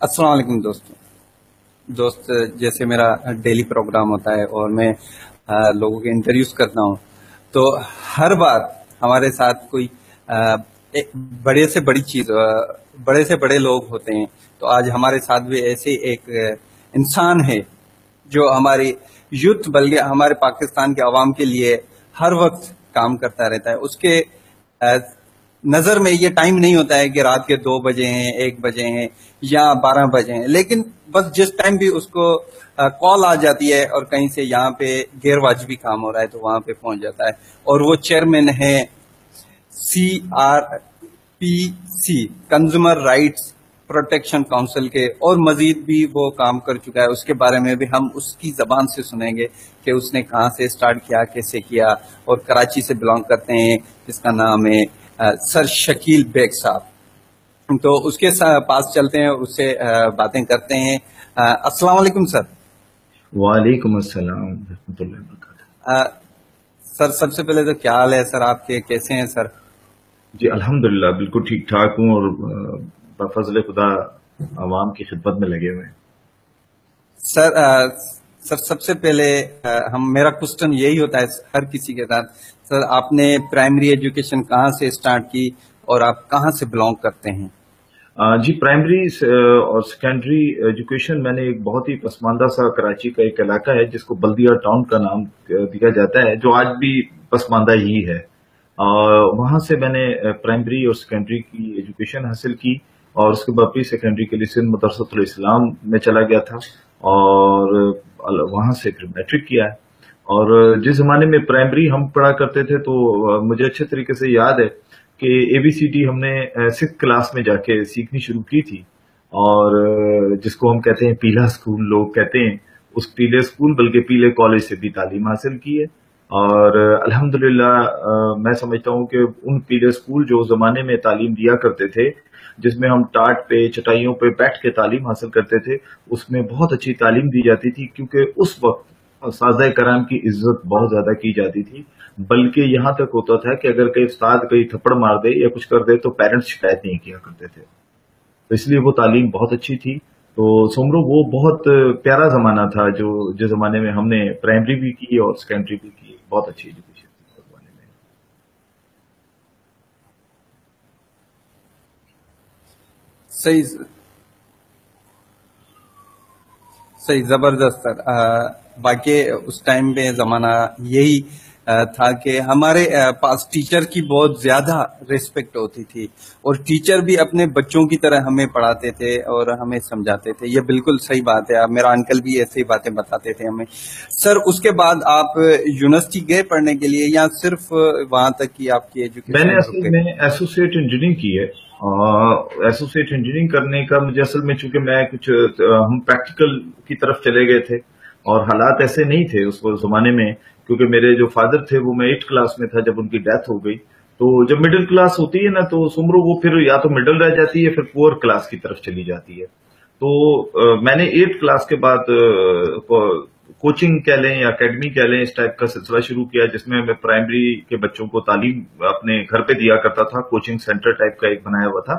अस्सलाम वालेकुम दोस्त, जैसे मेरा डेली प्रोग्राम होता है और मैं लोगों के इंटरव्यूज करता हूँ, तो हर बार हमारे साथ कोई एक बड़े से बड़ी चीज, बड़े से बड़े लोग होते हैं। तो आज हमारे साथ भी ऐसे एक इंसान है जो हमारी यूथ बल्कि हमारे पाकिस्तान के अवाम के लिए हर वक्त काम करता रहता है। उसके नजर में ये टाइम नहीं होता है कि रात के 2 बजे हैं, 1 बजे हैं या 12 बजे हैं, लेकिन बस जिस टाइम भी उसको कॉल आ जाती है और कहीं से यहाँ पे गैर वाजिबी काम हो रहा है तो वहां पे पहुंच जाता है। और वो चेयरमैन है CRPC, consumer rights protection council के, और मजीद भी वो काम कर चुका है। उसके बारे में भी हम उसकी जबान से सुनेंगे कि उसने कहाँ से स्टार्ट किया, कैसे किया, और कराची से बिलोंग करते हैं, जिसका नाम है सर शकील बेग साहब। तो उसके पास चलते हैं, उससे बातें करते हैं। अस्सलाम वालेकुम सर। वालेकुम अस्सलाम रहमतुल्लाहि व बरकातहू। सर सबसे पहले तो क्या हाल है सर आपके, कैसे हैं सर? जी अल्हम्दुलिल्लाह बिल्कुल ठीक ठाक हूँ और बफज़ल खुदा आवाम की खिदमत में लगे हुए हैं। सर सबसे पहले मेरा क्वेश्चन यही होता है हर किसी के साथ, सर आपने प्राइमरी एजुकेशन कहाँ से स्टार्ट की और आप कहाँ से बिलोंग करते हैं? जी प्राइमरी और सेकेंडरी एजुकेशन मैंने एक बहुत ही पसमानदा सा कराची का एक इलाका है जिसको बल्दिया टाउन का नाम दिया जाता है, जो आज भी पसमानदा ही है। वहां से मैंने प्राइमरी और सेकेंडरी की एजुकेशन हासिल की और उसके बाद प्री सेकेंडरी के लिए सिंध मदरसतुल इस्लाम में चला गया था और वहां से फिर मैट्रिक किया है। और जिस जमाने में प्राइमरी हम पढ़ा करते थे तो मुझे अच्छे तरीके से याद है कि ABCD हमने 6th क्लास में जाके सीखनी शुरू की थी, और जिसको हम कहते हैं पीला स्कूल लोग कहते हैं, उस पीले स्कूल बल्कि पीले कॉलेज से भी तालीम हासिल की है। और अल्हम्दुलिल्लाह मैं समझता हूँ कि उन पीले स्कूल जो जमाने में तालीम दिया करते थे, जिसमें हम टाट पे चटाइयों पे बैठ के तालीम हासिल करते थे, उसमें बहुत अच्छी तालीम दी जाती थी, क्योंकि उस वक्त उस्ताद कराम की इज्जत बहुत ज्यादा की जाती थी। बल्कि यहाँ तक होता था कि अगर कोई उस्ताद कोई थप्पड़ मार दे या कुछ कर दे तो पेरेंट्स शिकायत नहीं किया करते थे, तो इसलिए वो तालीम बहुत अच्छी थी। तो सोमरो वो बहुत प्यारा जमाना था जो जिस जमाने में हमने प्राइमरी भी की और सेकेंडरी भी की, बहुत अच्छी एजुकेशन थी उस जमाने में। सही सही, जबरदस्त सर। बाकी उस टाइम पे जमाना यही था कि हमारे पास टीचर की बहुत ज्यादा रिस्पेक्ट होती थी और टीचर भी अपने बच्चों की तरह हमें पढ़ाते थे और हमें समझाते थे। ये बिल्कुल सही बात है, मेरा अंकल भी ऐसी बातें बताते थे हमें। सर उसके बाद आप यूनिवर्सिटी गए पढ़ने के लिए या सिर्फ वहां तक की आपकी एजुकेशन? मैंने असल में एसोसिएट इंजीनियरिंग की है। एसोसिएट इंजीनियरिंग करने का मुझे असल में, चूंकि मैं हम प्रैक्टिकल की तरफ चले गए थे और हालात ऐसे नहीं थे उस जमाने में, क्योंकि मेरे जो फादर थे वो मैं 8th क्लास में था जब उनकी डेथ हो गई। तो जब मिडिल क्लास होती है ना तो सुमरो वो फिर या तो मिडिल रह जाती है फिर पुअर क्लास की तरफ चली जाती है। तो मैंने 8th क्लास के बाद कोचिंग कह लें या अकेडमी कह लें, इस टाइप का सिलसिला शुरू किया, जिसमें मैं प्राइमरी के बच्चों को तालीम अपने घर पे दिया करता था। कोचिंग सेंटर टाइप का एक बनाया हुआ था।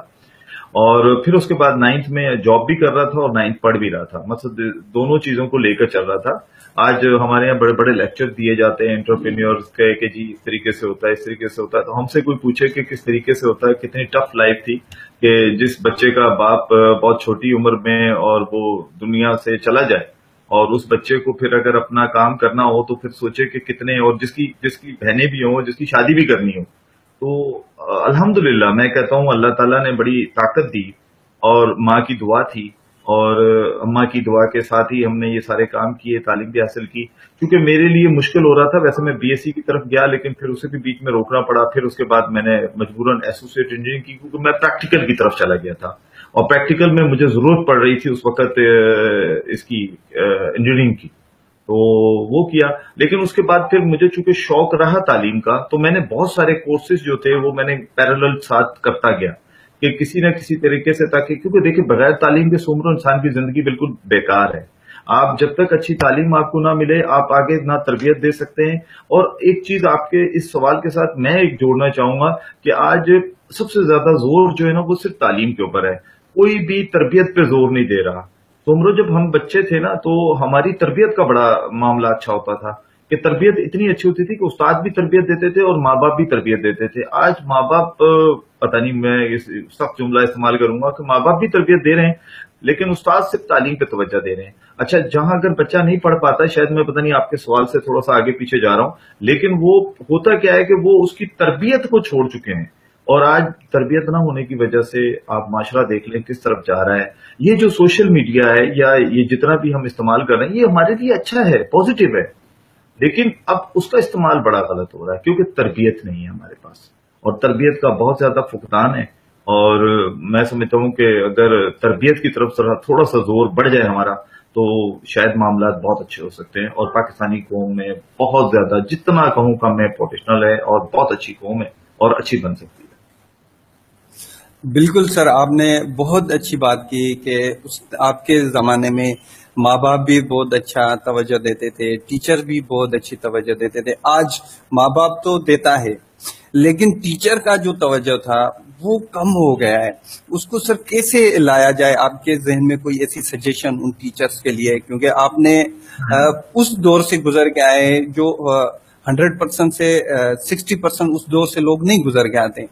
और फिर उसके बाद 9th में जॉब भी कर रहा था और 9th पढ़ भी रहा था, मतलब दोनों चीजों को लेकर चल रहा था। आज हमारे यहाँ बड़े बड़े लेक्चर दिए जाते हैं एंटरप्रेन्योर्स के कि जी इस तरीके से होता है, इस तरीके से होता है। तो हमसे कोई पूछे कि किस तरीके से होता है, कितनी टफ लाइफ थी कि जिस बच्चे का बाप बहुत छोटी उम्र में और वो दुनिया से चला जाए और उस बच्चे को फिर अगर अपना काम करना हो तो फिर सोचे कि कितने, और जिसकी बहनें भी हों, जिसकी शादी भी करनी हो। तो अल्हम्दुलिल्लाह मैं कहता हूँ अल्लाह ताला ने बड़ी ताकत दी और माँ की दुआ थी और अम्मा की दुआ के साथ ही हमने ये सारे काम किए, तालीम भी हासिल की। क्योंकि मेरे लिए मुश्किल हो रहा था, वैसे मैं BSc की तरफ गया लेकिन फिर उसे भी बीच में रोकना पड़ा। फिर उसके बाद मैंने मजबूरन एसोसिएट इंजीनियरिंग की, क्योंकि मैं प्रैक्टिकल की तरफ चला गया था और प्रैक्टिकल में मुझे जरूरत पड़ रही थी उस वक्त इसकी इंजीनियरिंग की, तो वो किया। लेकिन उसके बाद फिर मुझे चूंकि शौक रहा तालीम का, तो मैंने बहुत सारे कोर्सेज जो थे वो मैंने पैरेलल साथ करता गया कि किसी न किसी तरीके से, ताकि क्योंकि देखिए बगैर तालीम के सुमरो इंसान की जिंदगी बिल्कुल बेकार है। आप जब तक अच्छी तालीम आपको ना मिले आप आगे ना तरबियत दे सकते हैं। और एक चीज आपके इस सवाल के साथ मैं एक जोड़ना चाहूंगा कि आज सबसे ज्यादा जोर जो है ना वो सिर्फ तालीम के ऊपर है, कोई भी तरबियत पे जोर नहीं दे रहा। तो हम लोग जब हम बच्चे थे ना तो हमारी तरबियत का बड़ा मामला अच्छा होता था कि तरबियत इतनी अच्छी होती थी कि उस्ताद भी तरबियत देते थे और माँ बाप भी तरबियत देते थे। आज माँ बाप, पता नहीं मैं इस सख्त जुमला इस्तेमाल करूंगा कि माँ बाप भी तरबियत दे रहे हैं लेकिन उस्ताद सिर्फ तालीम पे तवज्जो दे रहे हैं। अच्छा, जहां अगर बच्चा नहीं पढ़ पाता, शायद मैं पता नहीं आपके सवाल से थोड़ा सा आगे पीछे जा रहा हूं, लेकिन वो होता क्या है कि वो उसकी तरबियत को छोड़ चुके हैं। और आज तरबियत ना होने की वजह से आप माशरा देख लें किस तरफ जा रहा है। ये जो सोशल मीडिया है या ये जितना भी हम इस्तेमाल कर रहे हैं, ये हमारे लिए अच्छा है, पॉजिटिव है, लेकिन अब उसका इस्तेमाल बड़ा गलत हो रहा है क्योंकि तरबियत नहीं है हमारे पास, और तरबियत का बहुत ज्यादा फुकदान है। और मैं समझता हूं कि अगर तरबियत की तरफ थोड़ा सा जोर बढ़ जाए हमारा, तो शायद मामला बहुत अच्छे हो सकते हैं। और पाकिस्तानी कौम में बहुत ज्यादा, जितना कहूं कम है, प्रोफेशनल है और बहुत अच्छी कौम है और अच्छी बन सकती है। बिल्कुल सर, आपने बहुत अच्छी बात की कि आपके ज़माने में माँ बाप भी बहुत अच्छा तवज्जो देते थे, टीचर भी बहुत अच्छी तवज्जो देते थे। आज माँ बाप तो देता है लेकिन टीचर का जो तवज्जो था वो कम हो गया है। उसको सर कैसे लाया जाए? आपके जहन में कोई ऐसी सजेशन उन टीचर्स के लिए, क्योंकि आपने उस दौर से गुजर के आए जो 100% से 60% उस दौर से लोग नहीं गुजर के आते।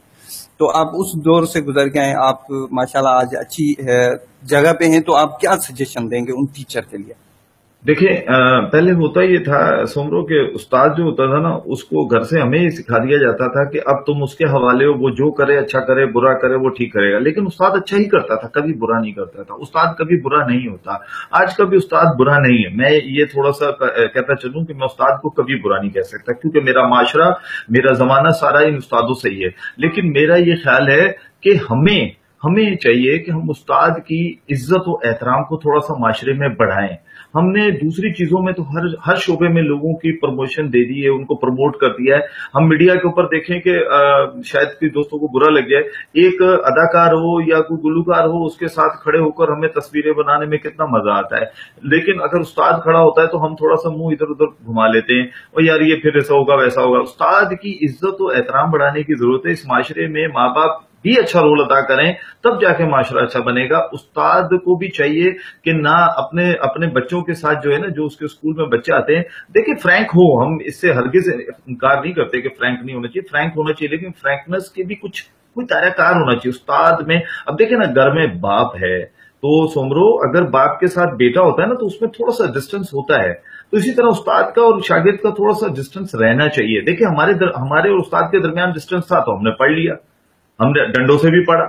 तो आप उस दौर से गुजर के आए, आप माशाल्लाह आज अच्छी जगह पे हैं, तो आप क्या सजेशन देंगे उन टीचर के लिए? देखिए, पहले होता ये था सोमरो के उस्ताद जो होता था ना, उसको घर से हमें ही सिखा दिया जाता था कि अब तुम उसके हवाले हो, वो जो करे, अच्छा करे बुरा करे, वो ठीक करेगा। लेकिन उस्ताद अच्छा ही करता था, कभी बुरा नहीं करता था। उस्ताद कभी बुरा नहीं होता। आज कभी उस्ताद बुरा नहीं है। मैं ये थोड़ा सा कहता चलूं कि मैं उस्ताद को कभी बुरा नहीं कह सकता, क्योंकि मेरा माशरा, मेरा जमाना सारा इन उस्तादों से ही है। लेकिन मेरा ये ख्याल है कि हमें चाहिए कि हम उस्ताद की इज्जत और एहतराम को थोड़ा सा माशरे में बढ़ाएं। हमने दूसरी चीजों में तो हर शोबे में लोगों की प्रमोशन दे दी है, उनको प्रमोट कर दिया है। हम मीडिया के ऊपर देखें कि शायद कि दोस्तों को बुरा लग जाए, एक अदाकार हो या कोई गुलूकार हो, उसके साथ खड़े होकर हमें तस्वीरें बनाने में कितना मजा आता है। लेकिन अगर उस्ताद खड़ा होता है तो हम थोड़ा सा मुंह इधर उधर घुमा लेते हैं, और यार ये फिर ऐसा होगा वैसा होगा। उस्ताद की इज्जत और एहतराम बढ़ाने की जरूरत है। इस माशरे में माँ बाप भी अच्छा रोल अदा करें, तब जाके माशरा अच्छा बनेगा। उस्ताद को भी चाहिए कि ना अपने बच्चों के साथ जो है ना, जो उसके स्कूल में बच्चे आते हैं, देखिए फ्रैंक हो, हम इससे हरगिज इनकार नहीं करते कि फ्रैंक नहीं होना चाहिए, फ्रैंक होना चाहिए, लेकिन फ्रैंकनेस के भी कोई दायराकार होना चाहिए उस्ताद में। अब देखिए ना, घर में बाप है तो सोमरो, अगर बाप के साथ बेटा होता है ना तो उसमें थोड़ा सा डिस्टेंस होता है, तो इसी तरह उस्ताद का और शागिर्द का थोड़ा सा डिस्टेंस रहना चाहिए। देखिए हमारे और उस्ताद के दरमियान डिस्टेंस था तो हमने पढ़ लिया, हमने डंडों से भी पढ़ा,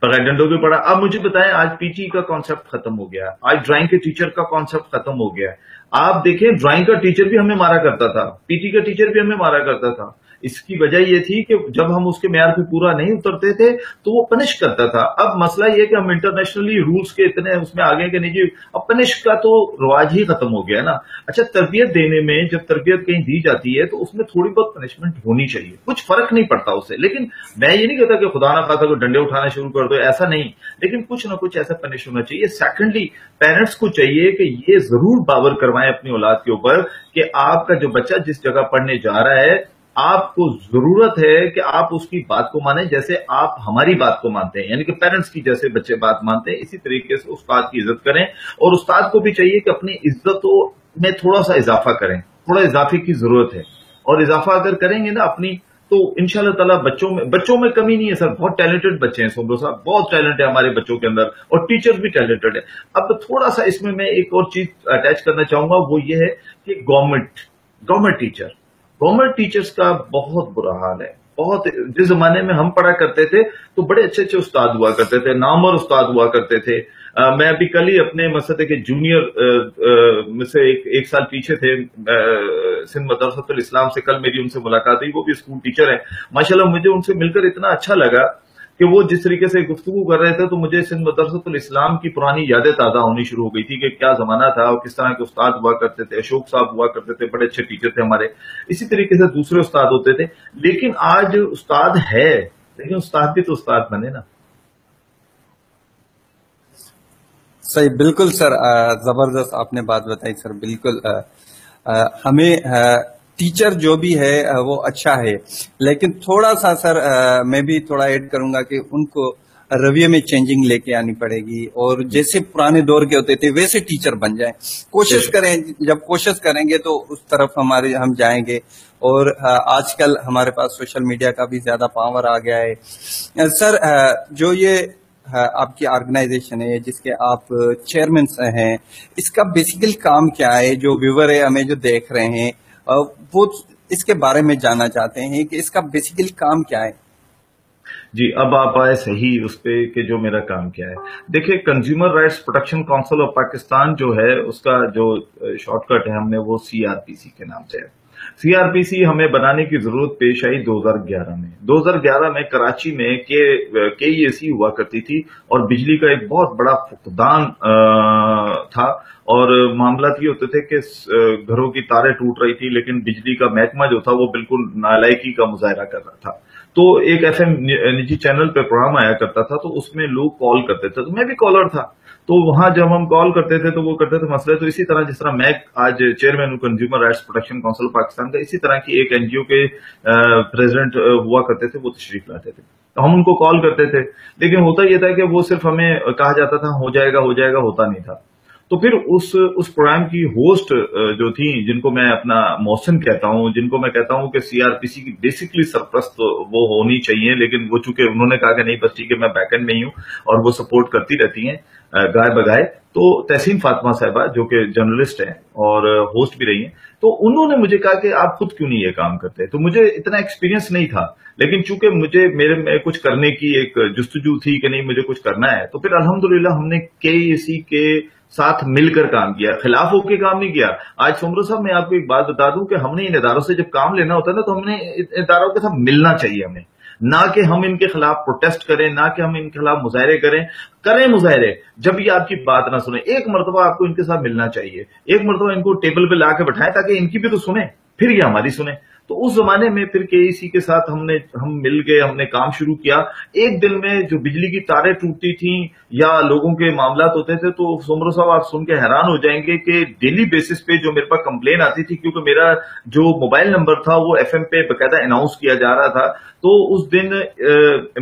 बगैर डंडों के पढ़ा। अब मुझे बताएं, आज पीटी का कॉन्सेप्ट खत्म हो गया, आज ड्राइंग के टीचर का कॉन्सेप्ट खत्म हो गया। आप देखें, ड्राइंग का टीचर भी हमें मारा करता था, पीटी का टीचर भी हमें मारा करता था। इसकी वजह यह थी कि जब हम उसके मेयार पे पूरा नहीं उतरते थे तो वो पनिश करता था। अब मसला यह कि हम इंटरनेशनली रूल्स के इतने उसमें आगे के नहीं जी, अब पनिश का तो रिवाज ही खत्म हो गया ना। अच्छा, तरबियत देने में जब तरबियत कहीं दी जाती है तो उसमें थोड़ी बहुत पनिशमेंट होनी चाहिए, कुछ फर्क नहीं पड़ता उससे। लेकिन मैं ये नहीं कहता कि खुदा ना खासा को डंडे उठाना शुरू कर दो, ऐसा नहीं, लेकिन कुछ ना कुछ ऐसा पनिश होना चाहिए। सेकेंडली, पेरेंट्स को चाहिए कि ये जरूर बावर करवाएं अपनी औलाद के ऊपर कि आपका जो बच्चा जिस जगह पढ़ने जा रहा है, आपको जरूरत है कि आप उसकी बात को मानें जैसे आप हमारी बात को मानते हैं, यानी कि पेरेंट्स की जैसे बच्चे बात मानते हैं, इसी तरीके से उस्ताद की इज्जत करें। और उस्ताद को भी चाहिए कि अपनी इज्जतों में थोड़ा सा इजाफा करें, थोड़ा इजाफे की जरूरत है। और इजाफा अगर करेंगे ना अपनी, तो इंशाल्लाह ताला बच्चों में कमी नहीं है सर, बहुत टैलेंटेड बच्चे हैं सोमरो साहब, बहुत टैलेंट है हमारे बच्चों के अंदर, और टीचर्स भी टैलेंटेड है। अब थोड़ा सा इसमें मैं एक और चीज अटैच करना चाहूंगा, वो ये है कि गवर्नमेंट टीचर्स का बहुत बुरा हाल है। बहुत, जिस जमाने में हम पढ़ा करते थे तो बड़े अच्छे अच्छे उस्ताद हुआ करते थे, नामवर उस्ताद हुआ करते थे। मैं अभी कल ही अपने मसले के जूनियर में से एक साल पीछे थे, सिंध मदरसतुल इस्लाम से कल मेरी उनसे मुलाकात हुई, वो भी स्कूल टीचर है। माशाल्लाह मुझे उनसे मिलकर इतना अच्छा लगा कि वो जिस तरीके से गुफ्तगू कर रहे थे तो मुझे सिंध मदरसतुल इस्लाम की पुरानी यादें ताजा होनी शुरू हो गई थी कि क्या जमाना था और किस तरह के उस्ताद हुआ करते थे। अशोक साहब हुआ करते थे, बड़े अच्छे टीचर थे हमारे। इसी तरीके से दूसरे उस्ताद होते थे। लेकिन आज उस्ताद है, लेकिन उस्ताद भी तो उस्ताद बने ना। सही, बिल्कुल सर, जबरदस्त आपने बात बताई सर। बिल्कुल हमें टीचर जो भी है वो अच्छा है, लेकिन थोड़ा सा सर मैं भी थोड़ा ऐड करूंगा कि उनको रवैये में चेंजिंग लेके आनी पड़ेगी, और जैसे पुराने दौर के होते थे वैसे टीचर बन जाएं। कोशिश करें, जब कोशिश करेंगे तो उस तरफ हम जाएंगे। और आजकल हमारे पास सोशल मीडिया का भी ज्यादा पावर आ गया है। सर जो ये आपकी ऑर्गेनाइजेशन है जिसके आप चेयरमैन हैं, इसका बेसिकल काम क्या है? जो व्यूवर है हमें जो देख रहे हैं वो इसके बारे में जानना चाहते हैं कि इसका बेसिकल काम क्या है। जी, अब आप आए सही उस पे कि जो मेरा काम क्या है। देखिए, consumer rights protection council of Pakistan जो है उसका जो शॉर्टकट है हमने वो सीआरपीसी के नाम से है। सीआरपीसी हमें बनाने की जरूरत पेश आई 2011 में। 2011 में कराची में केईएसी हुआ करती थी और बिजली का एक बहुत बड़ा फुकदान था, और मामला ये होते थे कि घरों की तारें टूट रही थी, लेकिन बिजली का महकमा जो था वो बिल्कुल नालायकी का मुजाहरा कर रहा था। तो एक एफएम निजी चैनल पे प्रोग्राम आया करता था, तो उसमें लोग कॉल करते थे, तो मैं भी कॉलर था। तो वहां जब हम कॉल करते थे तो वो करते थे मसले, तो इसी तरह जिस तरह मैं आज चेयरमैन हूं consumer rights protection council Pakistan का, इसी तरह की एक एनजीओ के प्रेसिडेंट हुआ करते थे, वो तशरीफ लाते थे, तो हम उनको कॉल करते थे। लेकिन होता यह था कि वो सिर्फ हमें कहा जाता था हो जाएगा, होता नहीं था। तो फिर उस प्रोग्राम की होस्ट जो थी, जिनको मैं अपना मोहसिन कहता हूं, जिनको मैं कहता हूं कि सीआरपीसी की बेसिकली सरप्रस्त वो होनी चाहिए, लेकिन वो चूंकि उन्होंने कहा कि नहीं बस ठीक है मैं बैकएंड में ही हूं और वो सपोर्ट करती रहती हैं गाय बगाए, तो तहसीन फातिमा साहिबा जो कि जर्नलिस्ट हैं और होस्ट भी रही हैं, तो उन्होंने मुझे कहा कि आप खुद क्यों नहीं ये काम करते। तो मुझे इतना एक्सपीरियंस नहीं था, लेकिन चूंकि मुझे मेरे में कुछ करने की एक जुस्तजू थी कि नहीं मुझे कुछ करना है, तो फिर अल्हम्दुलिल्लाह हमने केईएसी के साथ मिलकर काम किया, खिलाफ होकर काम नहीं किया। आज सोमरो साहब मैं आपको एक बात बता दूं कि हमने इन इदारों से जब काम लेना होता है ना, तो हमने इदारों के साथ मिलना चाहिए हमें, ना कि हम इनके खिलाफ प्रोटेस्ट करें, ना कि हम इनके खिलाफ मुजाहरे करें मुजाहरे जब ये आपकी बात ना सुने। एक मरतबा आपको इनके साथ मिलना चाहिए, एक मरतबा इनको टेबल पे ला के बैठाएं ताकि इनकी भी तो सुने, फिर ये हमारी सुने। तो उस जमाने में फिर केईसी के साथ हम मिल गए, हमने काम शुरू किया। एक दिन में जो बिजली की तारें टूटती थी या लोगों के मामला होते थे, तो सोमरो साहब आप सुन के हैरान हो जाएंगे कि डेली बेसिस पे जो मेरे पास कंप्लेन आती थी, क्योंकि मेरा जो मोबाइल नंबर था वो एफएम पे बकायदा अनाउंस किया जा रहा था, तो उस दिन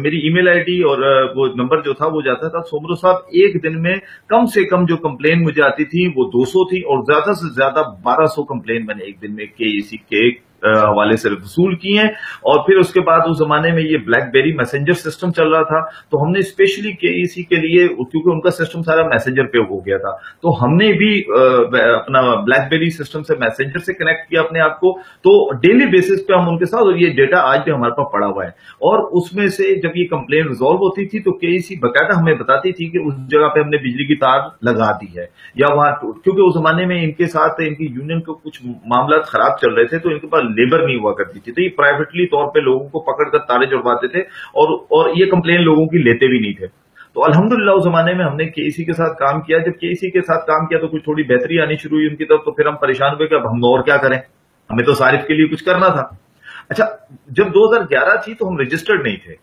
मेरी ईमेल आईडी और वो नंबर जो था वो जाता था। सोमरो साहब एक दिन में कम से कम जो कंप्लेन मुझे आती थी वो 200 थी, और ज्यादा से ज्यादा 1200 कंप्लेन मैंने एक दिन में केईसी के हवाले से वसूल किए हैं। और फिर उसके बाद उस जमाने में ये ब्लैकबेरी मैसेंजर सिस्टम चल रहा था, तो हमने स्पेशली केईसी के लिए, क्योंकि उनका सिस्टम सारा मैसेंजर पे हो गया था, तो हमने भी अपना ब्लैकबेरी सिस्टम से मैसेंजर से कनेक्ट किया अपने आप को। तो डेली बेसिस पे हम उनके साथ, और ये डेटा आज भी हमारे पास पड़ा हुआ है। और उसमें से जब ये कंप्लेन रिजॉल्व होती थी तो केईसी बकायदा हमें बताती थी कि उस जगह पे हमने बिजली की तार लगा दी है, या वहां, क्योंकि उस जमाने में इनके साथ इनकी यूनियन को कुछ मामला खराब चल रहे थे, तो इनके पास लेबर नहीं हुआ करती थी, तो ये प्राइवेटली तौर पे लोगों को पकड़कर तारे जुड़वाते थे, और ये कंप्लेन लोगों की लेते भी नहीं थे। तो अल्हम्दुलिल्लाह उस जमाने में हमने केईसी के साथ काम किया। जब केईसी के साथ काम किया तो कुछ थोड़ी बेहतरी आनी शुरू हुई उनकी तरफ, तो फिर हम परेशान हुए कि अब हम और क्या करें, हमें तो सारिफ के लिए कुछ करना था। अच्छा, जब 2011 थी तो हम रजिस्टर्ड नहीं थे,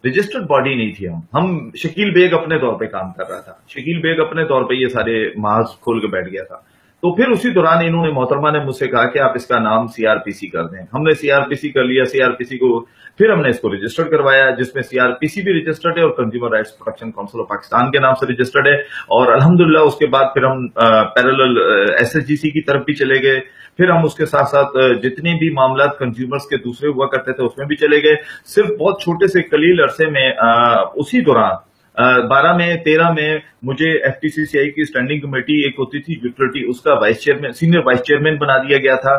रजिस्टर्ड बॉडी नहीं थी। हम शकील बेग अपने तौर पे काम कर रहा था, शकील बेग अपने तौर पे ये सारे माज खोल के बैठ गया था। तो फिर उसी दौरान इन्होंने, मोहतरमा ने मुझसे कहा कि आप इसका नाम सीआरपीसी कर दें। हमने सीआरपीसी कर लिया, सीआरपीसी को फिर हमने इसको रजिस्टर्ड करवाया, जिसमें सीआरपीसी भी रजिस्टर्ड है और consumer rights protection council of Pakistan के नाम से रजिस्टर्ड है। और अल्हम्दुलिल्लाह उसके बाद फिर हम पैरेलल एसएचजीसी की तरफ भी चले गए, फिर हम उसके साथ साथ जितने भी मामला कंज्यूमर्स के दूसरे हुआ करते थे उसमें भी चले गए। सिर्फ बहुत छोटे से कलील अरसे में उसी दौरान 12 में 13 में मुझे एफटीसीसीआई की स्टैंडिंग कमेटी एक होती थी यूटिलिटी, उसका vice chairman, senior vice chairman बना दिया गया था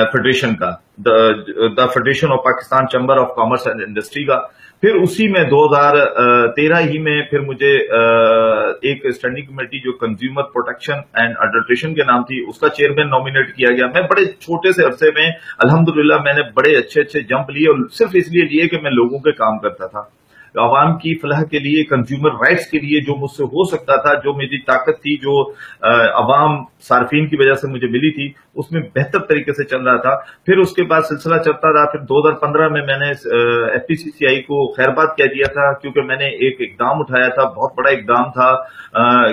फेडरेशन का, the federation of Pakistan chamber of commerce and industry का। फिर उसी में 2013 ही में फिर मुझे एक स्टैंडिंग कमेटी जो कंज्यूमर प्रोटेक्शन एंड अडल्ट्रेशन के नाम थी, उसका चेयरमैन नॉमिनेट किया गया। मैं बड़े छोटे से अरसे में अल्हम्दुलिल्लाह मैंने बड़े अच्छे अच्छे जंप लिए, और सिर्फ इसलिए लिए कि मैं लोगों के काम करता था। عوام کی فلاح کے لیے، کنزیومر رائٹس کے لیے جو مجھ سے ہو سکتا تھا، جو میری طاقت تھی، جو عوام صارفین کی وجہ سے مجھے ملی تھی، اس میں بہتر طریقے سے چل رہا تھا۔ پھر اس کے بعد سلسلہ چلتا رہا۔ پھر 2015 میں نے ایف پی سی سی آئی کو خیرباد کہہ دیا تھا، کیونکہ میں نے ایک اقدام اٹھایا تھا، بہت بڑا اقدام تھا۔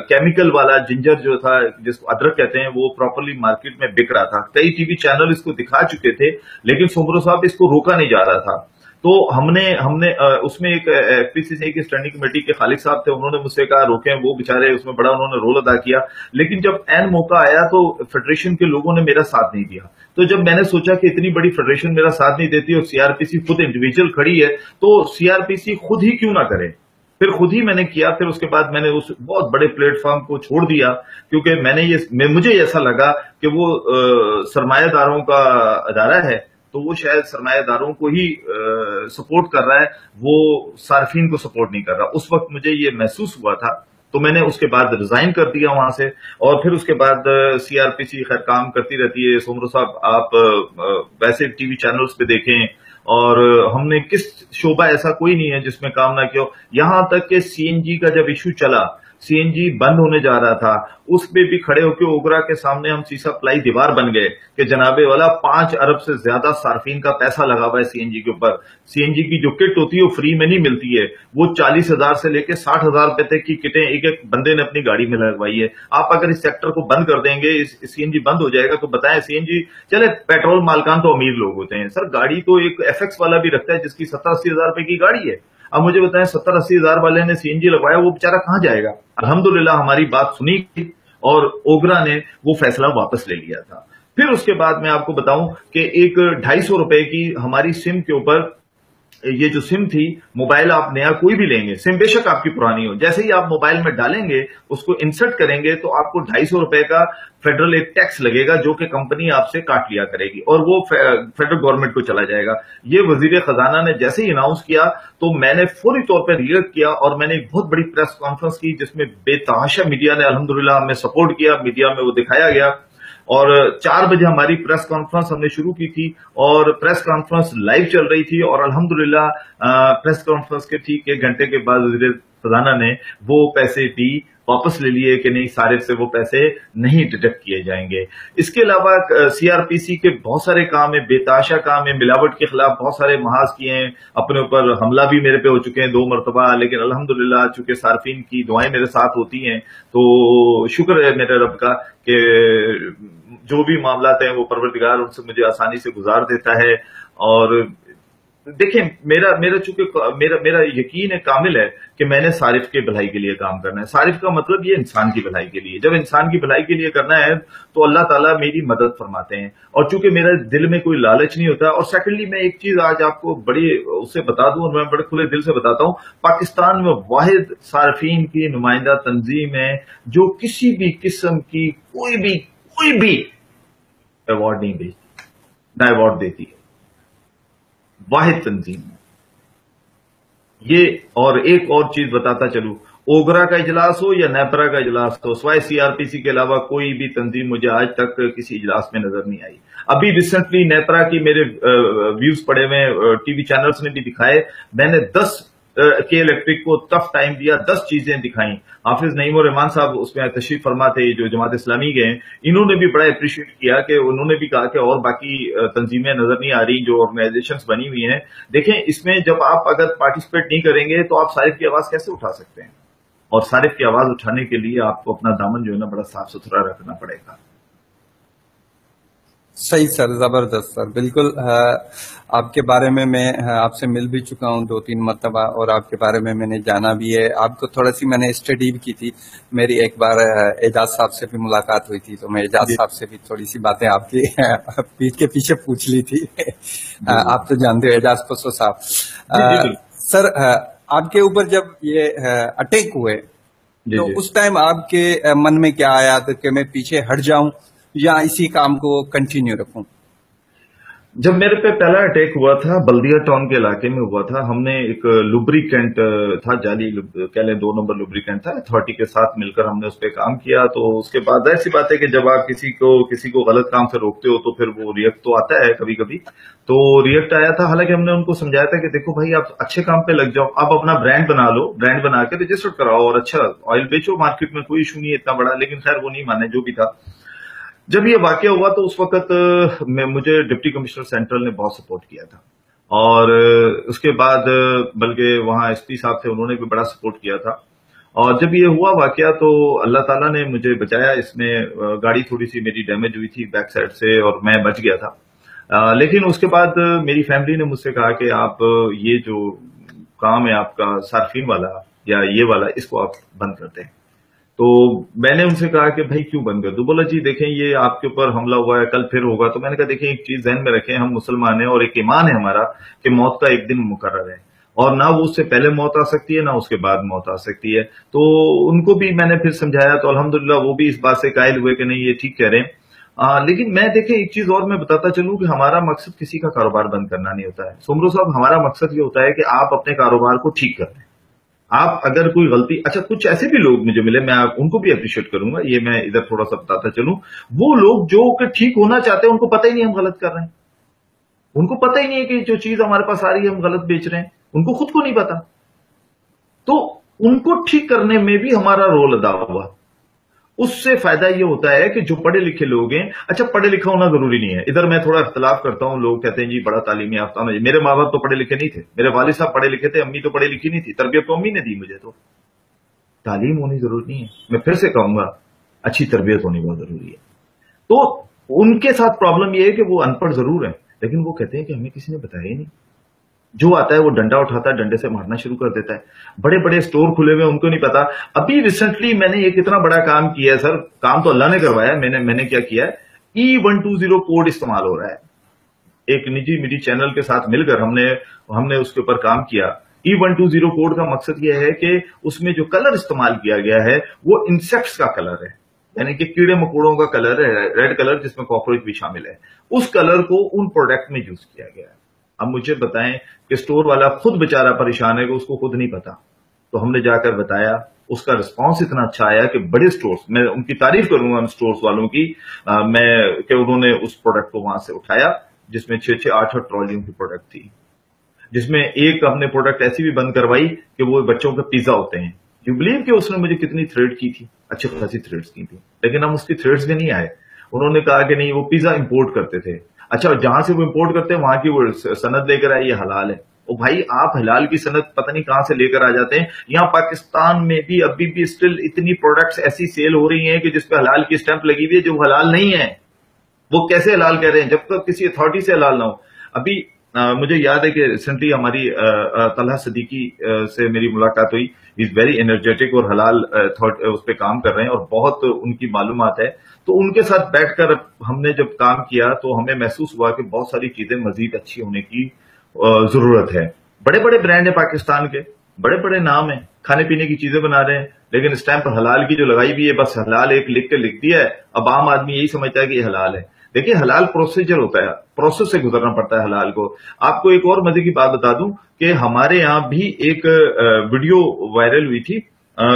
کیمیکل والا جنجر جو تھا، جس کو ادرک کہتے ہیں، وہ پراپرلی مارکیٹ میں بک رہا تھا۔ کئی ٹی وی چینل اس کو دکھا چکے تھے، لیکن سومرو صاحب اس کو روکا نہیں جا رہا تھا۔ تو ہم نے اس میں ایک ایف پی سی سی آئی کی اسٹینڈنگ کمیٹی کے خالق صاحب تھے، انہوں نے مجھ سے کہا روکیں، وہ بےچارے اس میں بڑا انہوں نے رول ادا کیا۔ لیکن جب عین موقع آیا تو فیڈریشن کے لوگوں نے میرا ساتھ نہیں دیا۔ تو جب میں نے سوچا کہ اتنی بڑی فیڈریشن میرا ساتھ نہیں دیتی اور سی آر پی سی خود انڈیویجل کھڑی ہے، تو سی آر پی سی خود ہی کیوں نہ کرے۔ پھر خود ہی میں نے کیا۔ پھر اس کے بعد میں نے اس بہت بڑے پلیٹ فارم کو چھوڑ دیا، کیونکہ مجھے ایسا لگا کہ وہ سرمایہ داروں کا ادارہ ہے، تو وہ شاید سرمایہ داروں کو ہی سپورٹ کر رہا ہے، وہ صارفین کو سپورٹ نہیں کر رہا۔ اس وقت مجھے یہ محسوس ہوا تھا، تو میں نے اس کے بعد ریزائن کر دیا وہاں سے۔ اور پھر اس کے بعد سی آر پی سی خیر کام کرتی رہتی ہے۔ سومرو صاحب، آپ ویسے ٹی وی چینلز پہ دیکھیں، اور ہم نے کس شعبہ ایسا کوئی نہیں ہے جس میں کام نہ کیا ہو۔ یہاں تک کہ سی این جی کا جب ایشو چلا، سی این جی بند ہونے جا رہا تھا، اس پہ بھی کھڑے ہو کے اوگرا کے سامنے ہم سیسا پلائی دیوار بن گئے کہ جناب والا 5 ارب سے زیادہ صارفین کا پیسہ لگا ہوا ہے سی این جی کے اوپر۔ سی این جی کی جو کٹ ہوتی ہے وہ فری میں نہیں ملتی ہے، وہ 40,000 سے لے کے 60,000 روپے تک کی کٹیں ایک ایک بندے نے اپنی گاڑی میں لگوائی ہے۔ آپ اگر اس سیکٹر کو بند کر دیں گے، سی این جی بند ہو جائے گا، تو بتائیں سی این جی چلے پیٹرول مالکان تو امیر لوگ ہوتے ہیں سر، گاڑی تو ایک ایف ایکس والا بھی رکھتا ہے جس کی 70-80 ہزار روپے کی گاڑی ہے۔ اب مجھے بتائیں 70-80 ہزار والے نے سی این جی لگوایا، وہ بیچارہ کہاں جائے گا؟ الحمدللہ ہماری بات سنی اور اوگرا نے وہ فیصلہ واپس لے لیا تھا۔ پھر اس کے بعد میں آپ کو بتاؤں کہ ایک 250 روپے کی ہماری سم کے اوپر، یہ جو سم تھی، موبائل آپ نیا کوئی بھی لیں گے، سم بے شک آپ کی پرانی ہو، جیسے ہی آپ موبائل میں ڈالیں گے، اس کو انسرٹ کریں گے، تو آپ کو 250 روپے کا فیڈرل ایک ٹیکس لگے گا، جو کہ کمپنی آپ سے کاٹ لیا کرے گی، اور وہ فیڈرل گورنمنٹ کو چلا جائے گا۔ یہ وزیر خزانہ نے جیسے ہی اناؤنس کیا تو میں نے فوری طور پہ ریئیکٹ کیا، اور میں نے ایک بہت بڑی پریس کانفرنس کی، جس میں بے تحاشا میڈیا نے الحمدللہ ہمیں سپورٹ کیا، میڈیا میں وہ دکھایا گیا، اور 4 بجے ہماری پریس کانفرنس ہم نے شروع کی تھی، اور پریس کانفرنس لائیو چل رہی تھی، اور الحمدللہ پریس کانفرنس کے ٹھیک 1 گھنٹے کے بعد وزیر خزانہ نے وہ پیسے بھی واپس لے لیے کہ نہیں، صارف سے وہ پیسے نہیں ڈیڈکٹ کیے جائیں گے۔ اس کے علاوہ سی آر پی سی کے بہت سارے کام ہیں، بے تحاشا کام ہے، ملاوٹ کے خلاف بہت سارے محاذ کیے ہیں، اپنے اوپر حملہ بھی میرے پہ ہو چکے ہیں 2 مرتبہ، لیکن الحمدللہ چونکہ صارفین کی دعائیں میرے ساتھ ہوتی ہیں، تو شکر ہے میرے رب کا کہ جو بھی معاملات ہیں وہ پروردگار ان سے مجھے آسانی سے گزار دیتا ہے۔ اور دیکھیں، میرا یقین کامل ہے کہ میں نے صارف کے بھلائی کے لیے کام کرنا ہے۔ صارف کا مطلب یہ انسان کی بھلائی کے لیے، جب انسان کی بھلائی کے لیے کرنا ہے تو اللہ تعالیٰ میری مدد فرماتے ہیں، اور چونکہ میرے دل میں کوئی لالچ نہیں ہوتا۔ اور سیکنڈلی میں ایک چیز آج آپ کو بڑی اسے بتا دوں، اور میں بڑے کھلے دل سے بتاتا ہوں، پاکستان میں واحد صارفین کی نمائندہ تنظیم ہے جو کسی بھی قسم کی کوئی بھی ایوارڈ نہیں دیتی، نہ ایوارڈ دیتی ہے، واحد تنظیم ہے یہ۔ اور ایک اور چیز بتاتا چلوں، اوگرا کا اجلاس ہو یا نیپرا کا اجلاس ہو، سوائے سی آر پی سی کے علاوہ کوئی بھی تنظیم مجھے آج تک کسی اجلاس میں نظر نہیں آئی۔ ابھی ریسنٹلی نیپرا کی میرے ویوز پڑے ہوئے، ٹی وی چینلز نے بھی دکھائے، میں نے 10 کے الیکٹرک کو ٹف ٹائم دیا، 10 چیزیں دکھائیں۔ حافظ نعیم الرحمان صاحب اس میں تشریف فرما تھے، جو جماعت اسلامی کے ہیں، انہوں نے بھی بڑا اپریشیٹ کیا کہ انہوں نے بھی کہا کہ اور باقی تنظیمیں نظر نہیں آ رہی جو آرگنائزیشنز بنی ہوئی ہیں۔ دیکھیں، اس میں جب آپ اگر پارٹیسپیٹ نہیں کریں گے تو آپ صارف کی آواز کیسے اٹھا سکتے ہیں؟ اور صارف کی آواز اٹھانے کے لیے آپ کو اپنا دامن جو ہے نا بڑا صاف ستھرا رکھنا پڑے گا۔ صحیح سر، زبردست سر، بالکل۔ آپ کے بارے میں آپ سے مل بھی چکا ہوں 2-3 مرتبہ، اور آپ کے بارے میں نے جانا بھی ہے۔ آپ کو تھوڑا سی میں نے اسٹڈی بھی کی تھی، میری ایک بار اعجاز صاحب سے بھی ملاقات ہوئی تھی، تو میں اعجاز صاحب سے بھی تھوڑی سی باتیں آپ کی پیٹھ کے پیچھے پوچھ لی تھی۔ آپ تو جانتے ہو اعجاز پسو صاحب۔ سر، آپ کے اوپر جب یہ اٹیک ہوئے تو اس ٹائم آپ کے من میں کیا آیا تھا کہ میں پیچھے ہٹ جاؤں یا اسی کام کو کنٹینیو رکھوں؟ जब मेरे पे पहला अटैक हुआ था बल्दिया टाउन के इलाके में हुआ था, हमने एक लुब्रिकेंट था, जाली कह लें 2 नंबर लुब्रिकेंट था, अथॉरिटी के साथ मिलकर हमने उस पर काम किया। तो उसके बाद ऐसी बात है कि जब आप किसी को गलत काम से रोकते हो तो फिर वो रिएक्ट तो आता है कभी कभी। तो रिएक्ट आया था, हालांकि हमने उनको समझाया था कि देखो भाई आप अच्छे काम पे लग जाओ, आप अपना ब्रांड बना लो, ब्रांड बना के रजिस्टर कराओ और अच्छा ऑयल बेचो मार्केट में, कोई इशू नहीं है इतना बड़ा। लेकिन खैर वो नहीं माने, जो भी था। जब ये वाकया हुआ तो उस वक्त मुझे डिप्टी कमिश्नर सेंट्रल ने बहुत सपोर्ट किया था, और उसके बाद बल्कि वहां एसपी साहब थे, उन्होंने भी बड़ा सपोर्ट किया था। और जब ये हुआ वाकया तो अल्लाह ताला ने मुझे बचाया। इसमें गाड़ी थोड़ी सी मेरी डैमेज हुई थी बैक साइड से और मैं बच गया था। लेकिन उसके बाद मेरी फैमिली ने मुझसे कहा कि आप ये जो काम है आपका सार्फिन वाला या ये वाला, इसको आप बंद कर दें। तो मैंने उनसे कहा कि भाई क्यों बंद कर दूं? बोला जी देखें ये आपके ऊपर हमला हुआ है, कल फिर होगा। तो मैंने कहा देखें एक चीज ध्यान में रखें, हम मुसलमान हैं और एक ईमान है हमारा कि मौत का एक दिन मुकर्रर है, और ना वो उससे पहले मौत आ सकती है ना उसके बाद मौत आ सकती है। तो उनको भी मैंने फिर समझाया, तो अल्हम्दुलिल्लाह वो भी इस बात से कायल हुए कि नहीं ये ठीक कह रहे हैं। लेकिन मैं देखें एक चीज और मैं बताता चलूं कि हमारा मकसद किसी का कारोबार बंद करना नहीं होता है सुमरो साहब। हमारा मकसद ये होता है कि आप अपने कारोबार को ठीक कर लें। आप अगर कोई गलती, अच्छा कुछ ऐसे भी लोग मुझे मिले, मैं उनको भी अप्रिशिएट करूंगा, ये मैं इधर थोड़ा सा बताता चलूं। वो लोग जो कि ठीक होना चाहते हैं, उनको पता ही नहीं हम गलत कर रहे हैं, उनको पता ही नहीं है कि जो चीज हमारे पास आ रही है हम गलत बेच रहे हैं, उनको खुद को नहीं पता। तो उनको ठीक करने में भी हमारा रोल अदा हुआ। उससे फायदा ये होता है कि जो पढ़े लिखे लोग हैं, अच्छा पढ़े लिखा होना जरूरी नहीं है, इधर मैं थोड़ा इख्तलाफ करता हूं। लोग कहते हैं जी बड़ा तालीमी याफ्ता होना। मेरे माँ बाप तो पढ़े लिखे नहीं थे, मेरे वालिद साहब पढ़े लिखे थे, अम्मी तो पढ़ी लिखी नहीं थी, तरबियत तो अम्मी ने दी मुझे। तो तालीम होनी जरूरी नहीं है, मैं फिर से कहूंगा अच्छी तरबियत होनी बहुत जरूरी है। तो उनके साथ प्रॉब्लम यह है कि वो अनपढ़ जरूर है, लेकिन वो कहते हैं कि हमें किसी ने बताया ही नहीं। जो आता है वो डंडा उठाता है, डंडे से मारना शुरू कर देता है। बड़े बड़े स्टोर खुले हुए, उनको नहीं पता। अभी रिसेंटली मैंने एक इतना बड़ा काम किया है सर, काम तो अल्लाह ने करवाया, मैंने क्या किया है, E120 कोड इस्तेमाल हो रहा है। एक निजी मीडिया चैनल के साथ मिलकर हमने उसके ऊपर काम किया। E120 कोड का मकसद यह है कि उसमें जो कलर इस्तेमाल किया गया है वो इंसेक्ट्स का कलर है, यानी कि कीड़े मकोड़ों का कलर है, रेड कलर जिसमें कॉकरोच भी शामिल है। उस कलर को उन प्रोडक्ट में यूज किया गया है। अब मुझे बताएं कि स्टोर वाला खुद बेचारा परेशान है कि उसको खुद नहीं पता। तो हमने जाकर बताया, उसका रिस्पांस इतना अच्छा आया कि बड़े स्टोर्स, मैं उनकी तारीफ करूंगा उन स्टोर्स वालों की, उन्होंने उस प्रोडक्ट को वहां से उठाया जिसमें 6-6, 8-8 ट्रॉलियों की प्रोडक्ट थी, जिसमें एक हमने प्रोडक्ट ऐसी भी बंद करवाई कि वो बच्चों के पिज्जा होते हैं। यू बिलीव कि उसने मुझे कितनी थ्रेड की थी, अच्छी खासी थ्रेड्स की थी, लेकिन हम उसकी थ्रेड्स में नहीं आए। उन्होंने कहा कि नहीं वो पिज्जा इंपोर्ट करते थे। अच्छा जहां से वो इंपोर्ट करते हैं वहां की वो सनद लेकर आए, ये हलाल है। ओ भाई आप हलाल की सनद पता नहीं कहां से लेकर आ जाते हैं। यहाँ पाकिस्तान में भी अभी भी स्टिल इतनी प्रोडक्ट्स ऐसी सेल हो रही हैं कि जिसपे हलाल की स्टैंप लगी हुई है, जो हलाल नहीं है। वो कैसे हलाल कह रहे हैं जब तक किसी अथॉरिटी से हलाल ना हो। अभी मुझे याद है कि रिसेंटली हमारी तलहा सदीकी से मेरी मुलाकात हुई। इज वेरी एनर्जेटिक और हलाल उस पर काम कर रहे हैं और बहुत उनकी मालूमात है। तो उनके साथ बैठकर हमने जब काम किया तो हमें महसूस हुआ कि बहुत सारी चीजें मजीद अच्छी होने की जरूरत है। बड़े बड़े ब्रांड है पाकिस्तान के, बड़े बड़े नाम है, खाने पीने की चीजें बना रहे हैं, लेकिन स्टैंप हलाल की जो लगाई हुई है, बस हलाल एक लिख के लिख दिया है। अब आम आदमी यही समझता है कि ये हलाल है। देखिए हलाल प्रोसीजर होता है, प्रोसेस से गुजरना पड़ता है हलाल को। आपको एक और मजे की बात बता दूं कि हमारे यहां भी एक वीडियो वायरल हुई थी,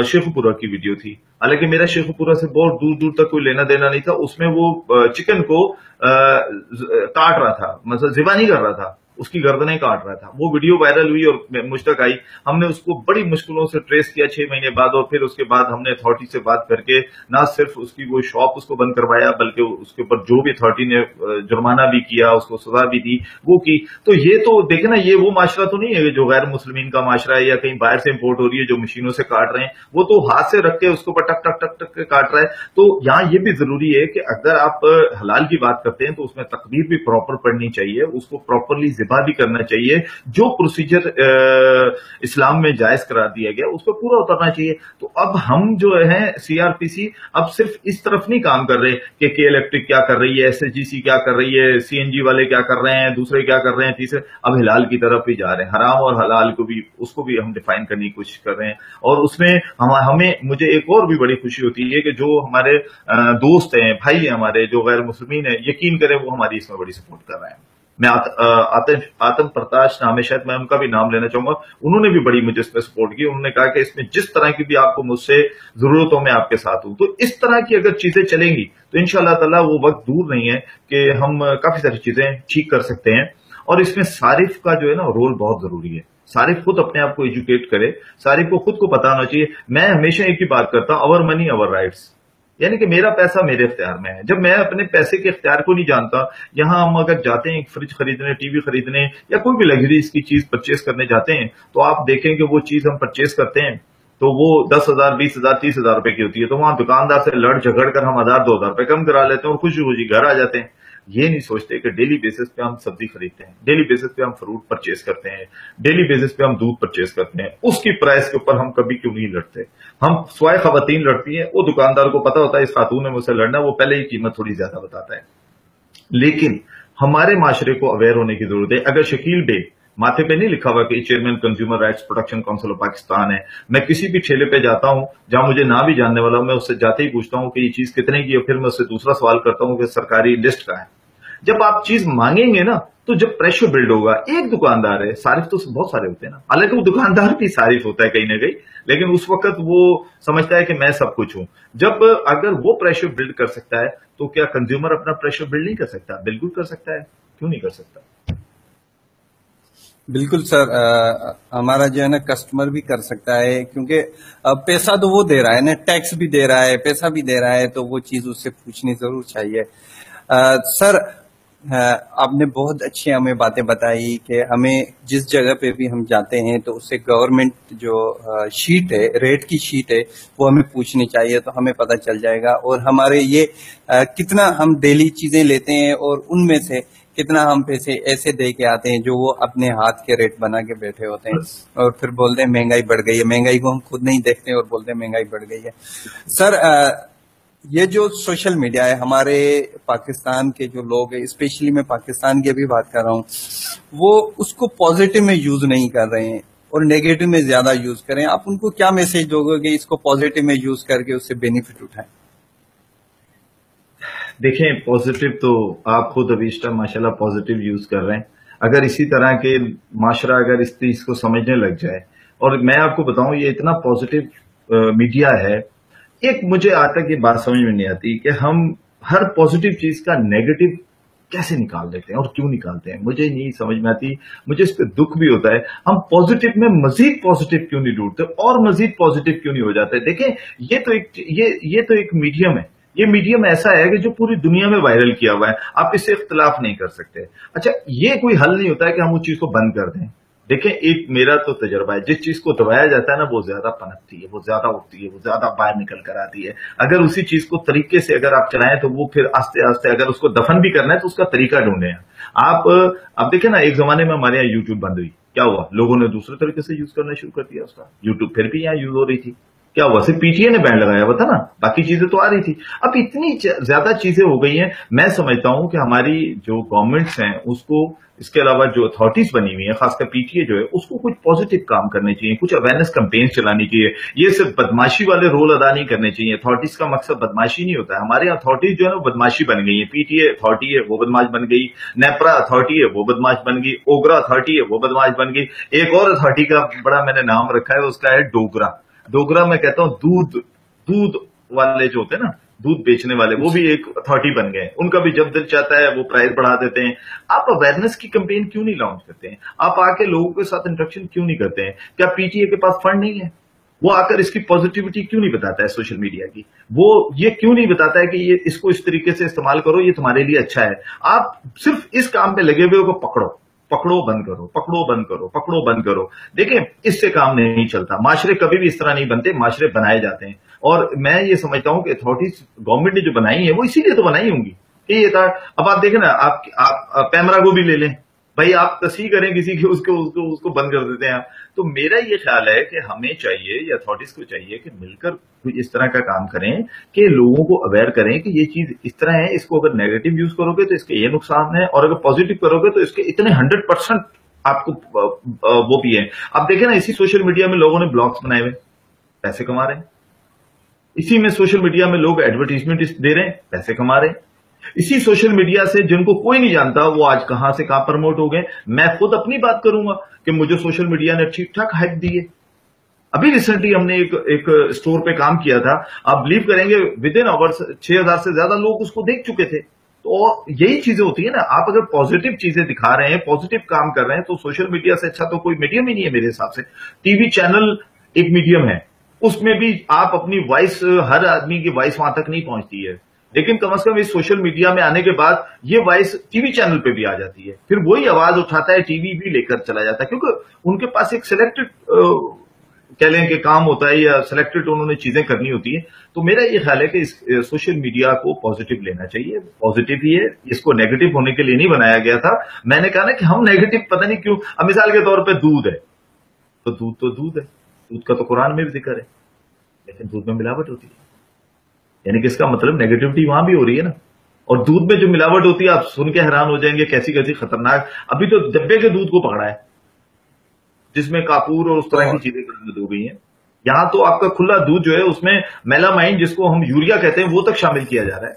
शेखपुरा की वीडियो थी। हालांकि मेरा शेखपुरा से बहुत दूर दूर तक कोई लेना देना नहीं था। उसमें वो चिकन को काट रहा था, मतलब ज़िबा नहीं कर रहा था, उसकी गर्दनें काट रहा था। वो वीडियो वायरल हुई और मुझ तक आई। हमने उसको बड़ी मुश्किलों से ट्रेस किया 6 महीने बाद, और फिर उसके बाद हमने अथॉरिटी से बात करके ना सिर्फ उसकी वो शॉप उसको बंद करवाया, बल्कि उसके ऊपर जो भी अथॉरिटी ने जुर्माना भी किया, उसको सजा भी दी, वो की। तो ये तो देखे ना, ये वो माशरा तो नहीं है जो गैर मुस्लिमीन का माशरा है या कहीं बाहर से इंपोर्ट हो रही है जो मशीनों से काट रहे हैं। वो तो हाथ से रख के उसके ऊपर टक टक टक टक काट रहा है। तो यहाँ ये भी जरूरी है कि अगर आप हलाल की बात करते हैं तो उसमें तकबीर भी प्रॉपर पढ़नी चाहिए, उसको प्रॉपरली ज़िबा भी करना चाहिए। जो प्रोसीजर इस्लाम में जायज करार दिया गया उस पर पूरा उतरना चाहिए। तो अब हम जो है सीआरपीसी अब सिर्फ इस तरफ नहीं काम कर रहे कि के इलेक्ट्रिक क्या कर रही है, एसएचजीसी क्या कर रही है, सीएनजी वाले क्या कर रहे हैं, दूसरे क्या कर रहे हैं, तीसरे अब हिलाल की तरफ भी जा रहे हैं। हराम और हलाल को भी, उसको भी हम डिफाइन करने की कोशिश कर रहे हैं। और उसमें हमें मुझे एक और भी बड़ी खुशी होती है कि जो हमारे दोस्त हैं, भाई हैं हमारे, जो गैर मुस्लिमीन है, यकीन करें वो हमारी इसमें बड़ी सपोर्ट कर रहे हैं। मैं आतम प्रकाश नाम है शायद, मैं उनका भी नाम लेना चाहूंगा, उन्होंने भी बड़ी मुझे इसमें सपोर्ट की। उन्होंने कहा कि इसमें जिस तरह की भी आपको मुझसे जरूरत हो मैं आपके साथ हूं। तो इस तरह की अगर चीजें चलेंगी तो इंशाअल्लाह ताला वो वक्त दूर नहीं है कि हम काफी सारी चीजें ठीक कर सकते हैं। और इसमें सारिफ का जो है ना रोल बहुत जरूरी है। सारिफ खुद अपने आप को एजुकेट करे, सारिफ को खुद को पता होना चाहिए। मैं हमेशा एक ही बात करता हूं, अवर मनी अवर राइट्स, यानी कि मेरा पैसा मेरे इख्तियार में है। जब मैं अपने पैसे के इख्तियार को नहीं जानता, यहां हम अगर जाते हैं फ्रिज खरीदने, टीवी खरीदने या कोई भी लग्जरीज की चीज परचेज करने जाते हैं, तो आप देखें कि वो चीज हम परचेज करते हैं तो वो 10,000, 20,000, 30,000 रुपए की होती है। तो वहां दुकानदार से लड़ झगड़ कर हम 1,000, 2,000 रुपए कम करा लेते हैं और खुशी खुशी घर आ जाते हैं। ये नहीं सोचते कि डेली बेसिस पे हम सब्जी खरीदते हैं, डेली बेसिस पे हम फ्रूट परचेज करते हैं, डेली बेसिस पे हम दूध परचेज करते हैं, उसकी प्राइस के ऊपर हम कभी क्यों नहीं लड़ते। हम स्वाय खवातीन लड़ती हैं, वो दुकानदार को पता होता है इस खातून ने मुझसे लड़ना, वो पहले ही कीमत थोड़ी ज्यादा बताता है। लेकिन हमारे माशरे को अवेयर होने की जरूरत है। अगर शकील बे माथे पे नहीं लिखा हुआ कि chairman consumer rights protection council of Pakistan है, मैं किसी भी ठेले पे जाता हूं जहां मुझे ना भी जानने वाला हूं, मैं उससे जाते ही पूछता हूं कि ये चीज कितने की है, फिर मैं उससे दूसरा सवाल करता हूं कि सरकारी लिस्ट का है। जब आप चीज मांगेंगे ना, तो जब प्रेशर बिल्ड होगा, एक दुकानदार है, सारिफ तो बहुत सारे होते हैं ना, हालांकि वो दुकानदार भी सारिफ होता है कहीं ना कहीं, लेकिन उस वक्त वो समझता है कि मैं सब कुछ हूं। जब अगर वो प्रेशर बिल्ड कर सकता है तो क्या कंज्यूमर अपना प्रेशर बिल्ड नहीं कर सकता? बिल्कुल कर सकता है, क्यों नहीं कर सकता? बिल्कुल सर, हमारा जो है ना कस्टमर भी कर सकता है, क्योंकि पैसा तो वो दे रहा है ना, टैक्स भी दे रहा है, पैसा भी दे रहा है, तो वो चीज उससे पूछनी जरूर चाहिए। सर, आपने बहुत अच्छी हमें बातें बताई कि हमें जिस जगह पे भी हम जाते हैं तो उससे गवर्नमेंट जो शीट है, रेट की शीट है, वो हमें पूछनी चाहिए, तो हमें पता चल जाएगा। और हमारे ये कितना हम डेली चीजें लेते हैं और उनमें से कितना हम पैसे ऐसे दे के आते हैं जो वो अपने हाथ के रेट बना के बैठे होते हैं और फिर बोलते हैं महंगाई बढ़ गई है। महंगाई को हम खुद नहीं देखते और बोलते हैं महंगाई बढ़ गई है। सर, ये जो सोशल मीडिया है, हमारे पाकिस्तान के जो लोग हैं, स्पेशली मैं पाकिस्तान की भी बात कर रहा हूँ, वो उसको पॉजिटिव में यूज नहीं कर रहे हैं और नेगेटिव में ज्यादा यूज कर रहे हैं। आप उनको क्या मैसेज दोगे कि इसको पॉजिटिव में यूज करके उससे बेनिफिट उठाएं? देखें, पॉजिटिव तो आप खुद अभी इस टाइम माशाल्लाह पॉजिटिव यूज कर रहे हैं। अगर इसी तरह के माशरा अगर इस चीज को समझने लग जाए, और मैं आपको बताऊं ये इतना पॉजिटिव मीडिया है, एक मुझे आज तक ये बात समझ में नहीं आती कि हम हर पॉजिटिव चीज का नेगेटिव कैसे निकाल देते हैं और क्यों निकालते हैं, मुझे नहीं समझ में आती। मुझे इस पर दुख भी होता है। हम पॉजिटिव में मजीद पॉजिटिव क्यों नहीं ढूंढते और मजीद पॉजिटिव क्यों नहीं हो जाते? देखें, ये तो एक मीडियम है। ये मीडियम ऐसा है कि जो पूरी दुनिया में वायरल किया हुआ है, आप इससे इख्तिलाफ नहीं कर सकते। अच्छा, ये कोई हल नहीं होता है कि हम उस चीज को बंद कर दें। देखें, एक मेरा तो तजर्बा है, जिस चीज को दबाया जाता है ना वो ज्यादा पनपती है, वो ज्यादा उठती है, वो ज्यादा बाहर निकल कर आती है। अगर उसी चीज को तरीके से अगर आप चलाएं तो वो फिर आस्ते आस्ते, अगर उसको दफन भी करना है तो उसका तरीका ढूंढे। आप देखें ना, एक जमाने में हमारे यहाँ यूट्यूब बंद हुई, क्या हुआ? लोगों ने दूसरे तरीके से यूज करना शुरू कर दिया उसका। यूट्यूब फिर भी यहाँ यूज हो रही थी, क्या हुआ? सिर्फ पीटीए ने बैन लगाया हुआ था ना, बाकी चीजें तो आ रही थी। अब इतनी ज्यादा चीजें हो गई हैं। मैं समझता हूं कि हमारी जो गवर्नमेंट्स हैं उसको, इसके अलावा जो अथॉरिटीज बनी हुई है, खासकर पीटीए जो है, उसको कुछ पॉजिटिव काम करने चाहिए, कुछ अवेयरनेस कैंपेन्स चलानी चाहिए। ये सिर्फ बदमाशी वाले रोल अदा नहीं करने चाहिए। अथॉरिटीज का मकसद बदमाशी नहीं होता है। हमारे अथॉरिटीज जो है वो बदमाशी बन गई है। पीटीए अथॉरिटी है वो बदमाश बन गई, नेपरा अथॉरिटी है वो बदमाश बन गई, ओगरा अथॉरिटी है वो बदमाश बन गई। एक और अथॉरिटी का बड़ा मैंने नाम रखा है, उसका है डोगरा। डोगरा मैं कहता हूं दूध वाले जो होते हैं ना, दूध बेचने वाले, वो भी एक अथॉरिटी बन गए। उनका भी जब दिल चाहता है वो प्राइस बढ़ा देते हैं। आप अवेयरनेस की कैंपेन क्यों नहीं लॉन्च करते हैं? आप आके लोगों के साथ इंटरेक्शन क्यों नहीं करते हैं? क्या पीटीए के पास फंड नहीं है? वो आकर इसकी पॉजिटिविटी क्यों नहीं बताता है सोशल मीडिया की? वो ये क्यों नहीं बताता है कि ये इसको इस तरीके से इस्तेमाल करो, ये तुम्हारे लिए अच्छा है? आप सिर्फ इस काम पे लगे हुए को पकड़ो बंद करो, पकड़ो बंद करो, पकड़ो बंद करो। देखिए, इससे काम नहीं चलता। माशरे कभी भी इस तरह नहीं बनते, माशरे बनाए जाते हैं। और मैं ये समझता हूं कि अथॉरिटीज गवर्नमेंट ने जो बनाई है वो इसीलिए तो बनाई होंगी कि ये था। अब आप देखें ना, आप पैमरा को भी ले लें भाई, आप तस्वीर करें किसी की, उसको बंद कर देते हैं आप। तो मेरा ये ख्याल है कि हमें चाहिए, या अथॉरिटीज को चाहिए कि मिलकर कुछ इस तरह का काम करें कि लोगों को अवेयर करें कि ये चीज इस तरह है, इसको अगर नेगेटिव यूज करोगे तो इसके ये नुकसान है, और अगर पॉजिटिव करोगे तो इसके इतने 100% आपको वो भी है। अब देखें ना, इसी सोशल मीडिया में लोगों ने ब्लॉग्स बनाए हुए, पैसे कमा रहे हैं। इसी में सोशल मीडिया में लोग एडवर्टीजमेंट दे रहे हैं, पैसे कमा रहे हैं। इसी सोशल मीडिया से जिनको कोई नहीं जानता वो आज कहां से कहां प्रमोट हो गए। मैं खुद अपनी बात करूंगा कि मुझे सोशल मीडिया ने ठीक ठाक हाइप दी है। अभी रिसेंटली हमने एक स्टोर पे काम किया था, आप बिलीव करेंगे विद इन आवर्स 6000 से ज्यादा लोग उसको देख चुके थे। तो यही चीजें होती है ना, आप अगर पॉजिटिव चीजें दिखा रहे हैं, पॉजिटिव काम कर रहे हैं, तो सोशल मीडिया से अच्छा तो कोई मीडियम ही नहीं है मेरे हिसाब से। टीवी चैनल एक मीडियम है, उसमें भी आप अपनी वॉइस, हर आदमी की वॉइस वहां तक नहीं पहुंचती है, लेकिन कम से कम इस सोशल मीडिया में आने के बाद ये वॉइस टीवी चैनल पे भी आ जाती है। फिर वही आवाज उठाता है, टीवी भी लेकर चला जाता है, क्योंकि उनके पास एक सिलेक्टेड कह लें कि काम होता है या सिलेक्टेड उन्होंने चीजें करनी होती है। तो मेरा ये ख्याल है कि इस सोशल मीडिया को पॉजिटिव लेना चाहिए, पॉजिटिव ही है, इसको नेगेटिव होने के लिए नहीं बनाया गया था। मैंने कहा ना कि हम नेगेटिव पता नहीं क्यों, अब मिसाल के तौर पे दूध है, तो दूध है, दूध का तो कुरान में भी जिक्र है, लेकिन दूध में मिलावट होती है, यानी कि इसका मतलब नेगेटिविटी वहां भी हो रही है ना। और दूध में जो मिलावट होती है, आप सुन के हैरान हो जाएंगे कैसी कैसी खतरनाक। अभी तो डब्बे के दूध को पकड़ा है जिसमें कापूर और उस तरह की चीजें बरामद हो गई हैं। यहां तो आपका खुला दूध जो है उसमें मेलामाइन, जिसको हम यूरिया कहते हैं, वो तक शामिल किया जा रहा है।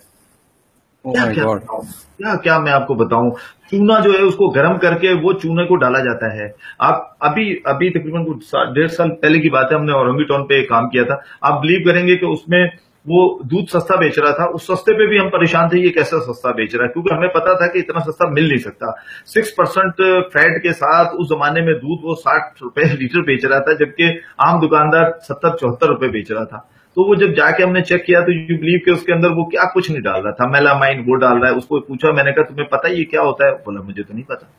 क्या मैं आपको बताऊं, चूना जो है उसको गर्म करके वो चूने को डाला जाता है। आप अभी तकरीबन 1.5 साल पहले की बात है, हमने औरंगी टाउन पे काम किया था। आप बिलीव करेंगे कि उसमें वो दूध सस्ता बेच रहा था, उस सस्ते पे भी हम परेशान थे, ये कैसा सस्ता बेच रहा है, क्योंकि हमें पता था कि इतना सस्ता मिल नहीं सकता। 6% फैट के साथ उस जमाने में दूध वो 60 रुपए लीटर बेच रहा था, जबकि आम दुकानदार 70-74 रुपए बेच रहा था। तो वो जब जाके हमने चेक किया तो यू बिलीव के उसके अंदर वो क्या कुछ नहीं डाल रहा था, मेलामाइन वो डाल रहा है। उसको पूछा, मैंने कहा तुम्हें पता है ये क्या होता है? बोला मुझे तो नहीं पता।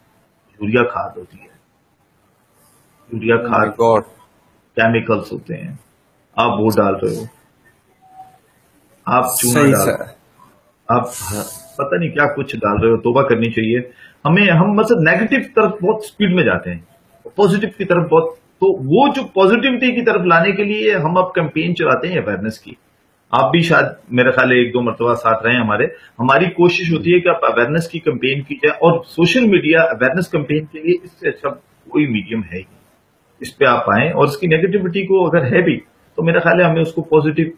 यूरिया खाद होती है, यूरिया खाद केमिकल्स होते हैं, आप वो डाल रहे हो, आप चूना डाल, आप पता नहीं क्या कुछ डाल रहे हो। तौबा करनी चाहिए हम मतलब नेगेटिव तरफ बहुत स्पीड में जाते हैं, पॉजिटिव की तरफ बहुत। तो वो जो पॉजिटिविटी की तरफ लाने के लिए हम अब कैंपेन चलाते हैं अवेयरनेस की। आप भी शायद मेरे ख्याल 1-2 मरतबा साथ रहे हमारी कोशिश होती है कि आप अवेयरनेस की कैंपेन की जाए, और सोशल मीडिया अवेयरनेस कैंपेन के लिए इससे अच्छा कोई मीडियम है ही। इस पे आप आए, और इसकी नेगेटिविटी को अगर है भी तो मेरा ख्याल है हमें उसको पॉजिटिव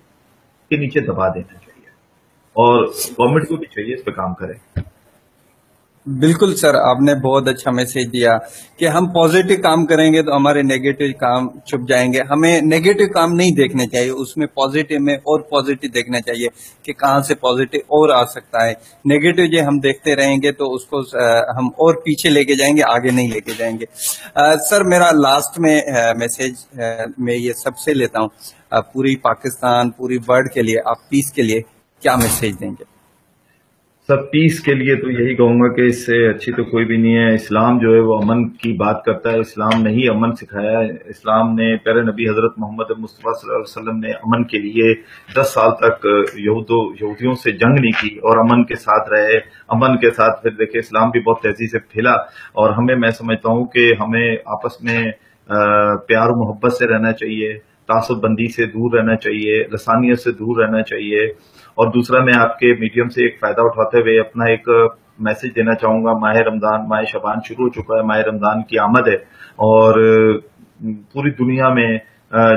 के नीचे दबा देना चाहिए, और गवर्नमेंट को भी चाहिए इस पे काम करे। बिल्कुल सर, आपने बहुत अच्छा मैसेज दिया कि हम पॉजिटिव काम करेंगे तो हमारे नेगेटिव काम छुप जाएंगे। हमें नेगेटिव काम नहीं देखने चाहिए, उसमें पॉजिटिव में और पॉजिटिव देखना चाहिए कि कहाँ से पॉजिटिव और आ सकता है। नेगेटिव जो हम देखते रहेंगे तो उसको हम और पीछे लेके जाएंगे, आगे नहीं लेके जाएंगे। सर मेरा लास्ट में मैसेज मैं ये सबसे लेता हूँ, पूरी पाकिस्तान, पूरी वर्ल्ड के लिए आप पीस के लिए क्या मैसेज देंगे? सब पीस के लिए तो यही कहूंगा कि इससे अच्छी तो कोई भी नहीं है। इस्लाम जो है वो अमन की बात करता है, इस्लाम ने ही अमन सिखाया है। इस्लाम ने, प्यारे नबी हजरत मोहम्मद मुस्तफा सल्लल्लाहु अलैहि वसल्लम ने अमन के लिए 10 साल तक यहूदियों से जंग नहीं की और अमन के साथ रहे। अमन के साथ फिर देखिए इस्लाम भी बहुत तेजी से फैला, और मैं समझता हूं कि हमें आपस में प्यार मोहब्बत से रहना चाहिए, तासुबबंदी से दूर रहना चाहिए, लसानियत से दूर रहना चाहिए। और दूसरा, मैं आपके मीडियम से एक फायदा उठाते हुए अपना एक मैसेज देना चाहूंगा। माह रमजान, माह शबान शुरू हो चुका है, माह रमजान की आमद है, और पूरी दुनिया में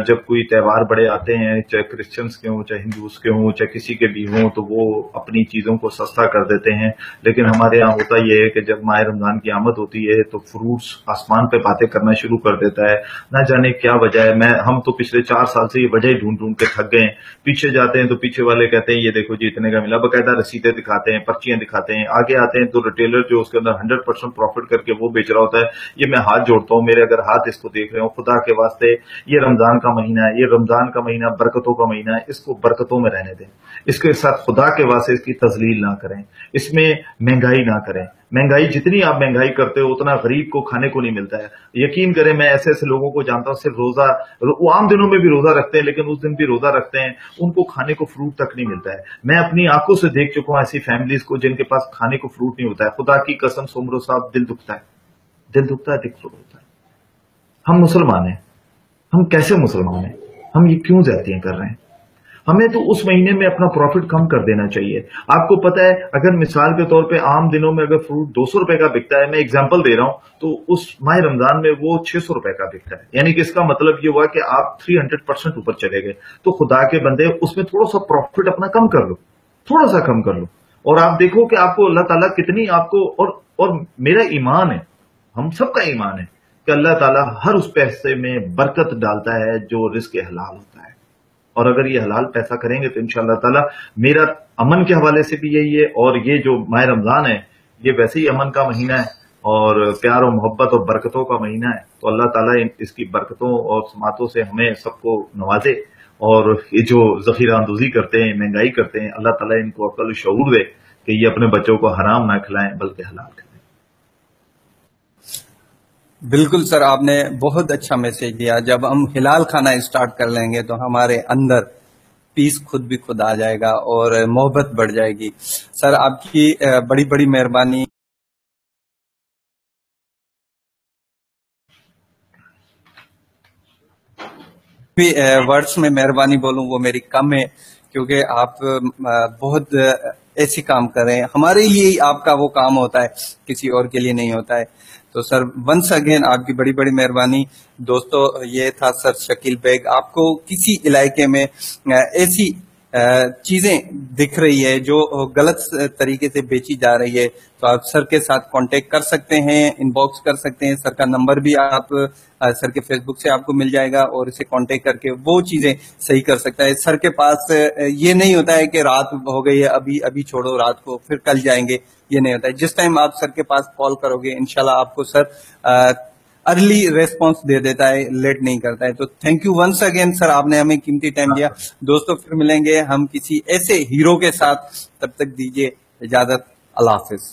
जब कोई त्योहार बड़े आते हैं, चाहे क्रिश्चियंस के हों, चाहे हिंदूज के हों, चाहे किसी के भी हों, तो वो अपनी चीजों को सस्ता कर देते हैं। लेकिन हमारे यहाँ होता यह है कि जब माह रमजान की आमद होती है तो फ्रूट्स आसमान पे बातें करना शुरू कर देता है। ना जाने क्या वजह है। हम तो पिछले 4 साल से ये वजह ढूंढ ढूंढ के थक गए हैं। पीछे जाते हैं तो पीछे वाले कहते हैं ये देखो जी इतने का मिला, बाकायदा रसीदें दिखाते हैं, पर्चियां दिखाते हैं। आगे आते हैं तो रिटेलर जो उसके अंदर 100% प्रॉफिट करके वो बेच रहा होता है। ये मैं हाथ जोड़ता हूँ, मेरे अगर हाथ इसको देख रहे हो, खुदा के वास्ते ये रमजान का महीना है, ये रमजान का महीना बरकतों का महीना है, इसको बरकतों में रहने दें। इसके साथ खुदा के वास्ते इसकी तजलील ना करें, इसमें महंगाई ना करें। महंगाई जितनी आप महंगाई करते हो उतना गरीब को खाने को नहीं मिलता है। यकीन करें, मैं ऐसे ऐसे लोगों को जानता हूं, सिर्फ रोजा, वो आम दिनों में भी रोजा रखते हैं, लेकिन उस दिन भी रोजा रखते हैं, उनको खाने को फ्रूट तक नहीं मिलता है। मैं अपनी आंखों से देख चुका हूं ऐसी फैमिलीज को जिनके पास खाने को फ्रूट नहीं होता है। खुदा की कसम सोमरो साहब, दिल दुखता है, दिल दुखता है, दिल होता है। हम मुसलमान हैं, हम कैसे मुसलमान हैं? हम ये क्यों ज्यादतियां कर रहे हैं? हमें तो उस महीने में अपना प्रॉफिट कम कर देना चाहिए। आपको पता है, अगर मिसाल के तौर पे आम दिनों में अगर फ्रूट 200 रुपए का बिकता है, मैं एग्जांपल दे रहा हूं, तो उस माह रमजान में वो 600 रुपए का बिकता है। यानी कि इसका मतलब ये हुआ कि आप 300% ऊपर चले गए। तो खुदा के बंदे, उसमें थोड़ा सा प्रॉफिट अपना कम कर लो, थोड़ा सा कम कर लो। اور آپ دیکھو کہ آپ کو اللہ تعالیٰ کتنی آپ کو اور میرا ایمان ہے، ہم سب کا ایمان ہے کہ اللہ تعالیٰ ہر اس پیسے میں برکت ڈالتا ہے جو رزق حلال ہوتا ہے، اور اگر یہ حلال پیسہ کریں گے تو انشاءاللہ تعالیٰ میرا امن کے حوالے سے بھی یہی ہے، اور یہ جو ماہ رمضان ہے یہ ویسے ہی امن کا مہینہ ہے اور پیار و محبت اور برکتوں کا مہینہ ہے، تو اللہ تعالیٰ اس کی برکتوں اور سماعتوں سے ہمیں سب کو نوازے، اور یہ جو ذخیرہ اندوزی کرتے ہیں، مہنگائی کرتے ہیں، اللہ تعالیٰ ان کو عقل و شعور دے کہ یہ اپنے بچوں کو حرام نہ کھلائیں بلکہ حلال کھلائیں۔ بالکل سر، آپ نے بہت اچھا میسج دیا. جب ہم حلال کھانا اسٹارٹ کر لیں گے تو ہمارے اندر پیس خود بھی خود آ جائے گا اور محبت بڑھ جائے گی. سر آپ کی بڑی بڑی مہربانی. ورڈس میں مہربانی بولوں وہ میری کم ہے، کیونکہ آپ بہت ایسی کام کر رہے ہیں. ہمارے لیے آپ کا وہ کام ہوتا ہے، کسی اور کے لیے نہیں ہوتا ہے. تو سر ونس اگین آپ کی بڑی بڑی مہربانی. دوستو یہ تھا سر شکیل بیگ. آپ کو کسی علاقے میں ایسی چیزیں دکھ رہی ہے جو غلط طریقے سے بیچی جا رہی ہے تو آپ سر کے ساتھ کانٹیکٹ کر سکتے ہیں، ان باکس کر سکتے ہیں. سر کا نمبر بھی آپ سر کے فیس بک سے آپ کو مل جائے گا اور اسے کانٹیکٹ کر کے وہ چیزیں صحیح کر سکتا ہے. سر کے پاس یہ نہیں ہوتا ہے کہ رات ہو گئی ہے ابھی چھوڑو رات کو پھر کل جائیں گے، یہ نہیں ہوتا ہے. جس ٹائم آپ سر کے پاس کال کرو گے انشاءاللہ آپ کو سر ارلی ریسپانس دے دیتا ہے، لیٹ نہیں کرتا ہے. تو تھینک یو ونس اگین سر، آپ نے ہمیں قیمتی ٹائم دیا. دوستوں پھر ملیں گے ہم کسی ایسے ہیرو کے ساتھ، تب تک دیجیے اجازت. اللہ حافظ.